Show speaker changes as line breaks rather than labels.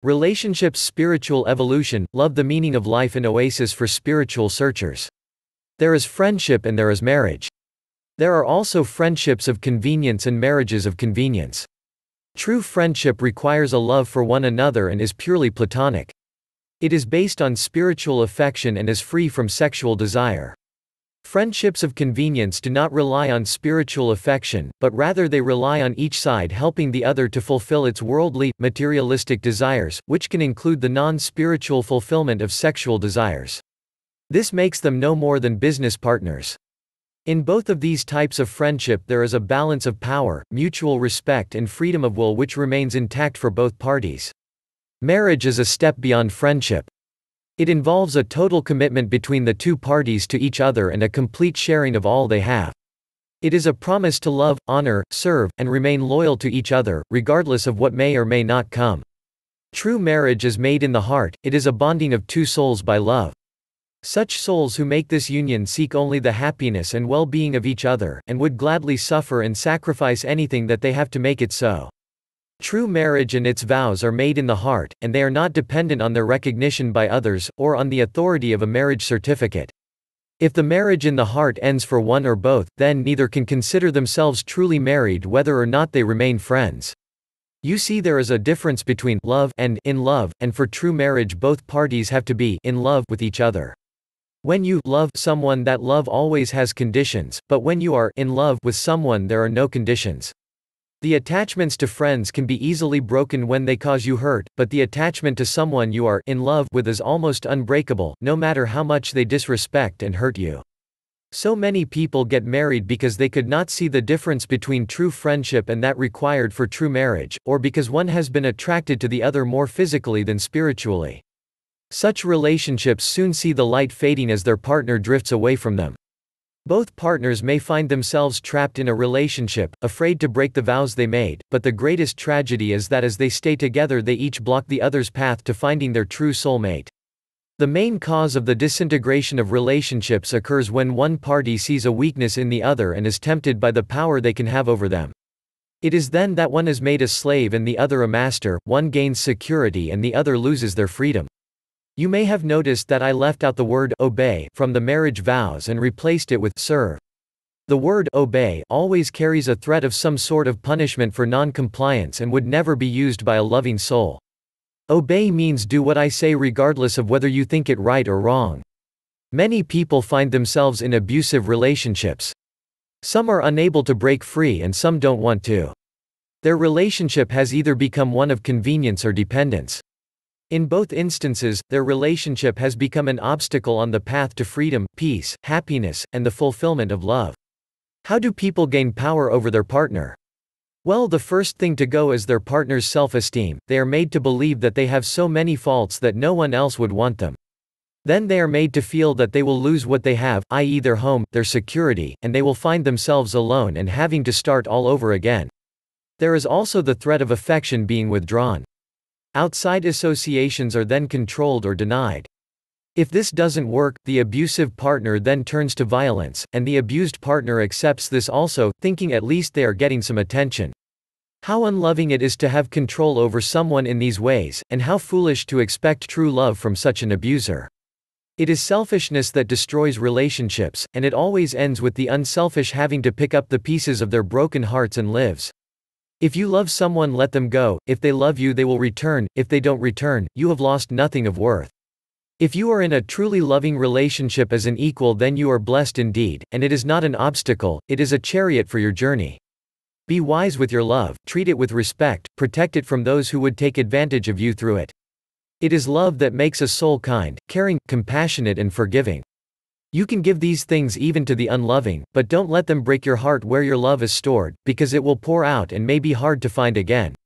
Relationships, spiritual evolution, love, the meaning of life. An Oasis for spiritual searchers. There is friendship and there is marriage. There are also friendships of convenience and marriages of convenience. True friendship requires a love for one another and is purely platonic. It is based on spiritual affection and is free from sexual desire. Friendships of convenience do not rely on spiritual affection, but rather they rely on each side helping the other to fulfill its worldly, materialistic desires, which can include the non-spiritual fulfillment of sexual desires. This makes them no more than business partners. In both of these types of friendship there is a balance of power, mutual respect and freedom of will which remains intact for both parties. Marriage is a step beyond friendship. It involves a total commitment between the two parties to each other and a complete sharing of all they have. It is a promise to love, honor, serve, and remain loyal to each other, regardless of what may or may not come. True marriage is made in the heart, it is a bonding of two souls by love. Such souls who make this union seek only the happiness and well-being of each other, and would gladly suffer and sacrifice anything that they have to make it so. True marriage and its vows are made in the heart, and they are not dependent on their recognition by others, or on the authority of a marriage certificate. If the marriage in the heart ends for one or both, then neither can consider themselves truly married whether or not they remain friends. You see, there is a difference between love and in love, and for true marriage both parties have to be in love with each other. When you love someone, that love always has conditions, but when you are in love with someone there are no conditions. The attachments to friends can be easily broken when they cause you hurt, but the attachment to someone you are in love with is almost unbreakable, no matter how much they disrespect and hurt you. So many people get married because they could not see the difference between true friendship and that required for true marriage, or because one has been attracted to the other more physically than spiritually. Such relationships soon see the light fading as their partner drifts away from them. Both partners may find themselves trapped in a relationship, afraid to break the vows they made, but the greatest tragedy is that as they stay together they each block the other's path to finding their true soulmate. The main cause of the disintegration of relationships occurs when one party sees a weakness in the other and is tempted by the power they can have over them. It is then that one is made a slave and the other a master, one gains security and the other loses their freedom. You may have noticed that I left out the word obey from the marriage vows and replaced it with serve. The word obey always carries a threat of some sort of punishment for non-compliance and would never be used by a loving soul. Obey means do what I say regardless of whether you think it right or wrong. Many people find themselves in abusive relationships. Some are unable to break free and some don't want to. Their relationship has either become one of convenience or dependence. In both instances, their relationship has become an obstacle on the path to freedom, peace, happiness, and the fulfillment of love. How do people gain power over their partner? Well, the first thing to go is their partner's self-esteem. They are made to believe that they have so many faults that no one else would want them. Then they are made to feel that they will lose what they have, i.e. their home, their security, and they will find themselves alone and having to start all over again. There is also the threat of affection being withdrawn. Outside associations are then controlled or denied. If this doesn't work, the abusive partner then turns to violence, and the abused partner accepts this also, thinking at least they are getting some attention. How unloving it is to have control over someone in these ways, and how foolish to expect true love from such an abuser. It is selfishness that destroys relationships, and it always ends with the unselfish having to pick up the pieces of their broken hearts and lives. If you love someone, let them go. If they love you, they will return. If they don't return, you have lost nothing of worth. If you are in a truly loving relationship as an equal, then you are blessed indeed, and it is not an obstacle, it is a chariot for your journey. Be wise with your love, treat it with respect, protect it from those who would take advantage of you through it. It is love that makes a soul kind, caring, compassionate and forgiving. You can give these things even to the unloving, but don't let them break your heart where your love is stored, because it will pour out and may be hard to find again.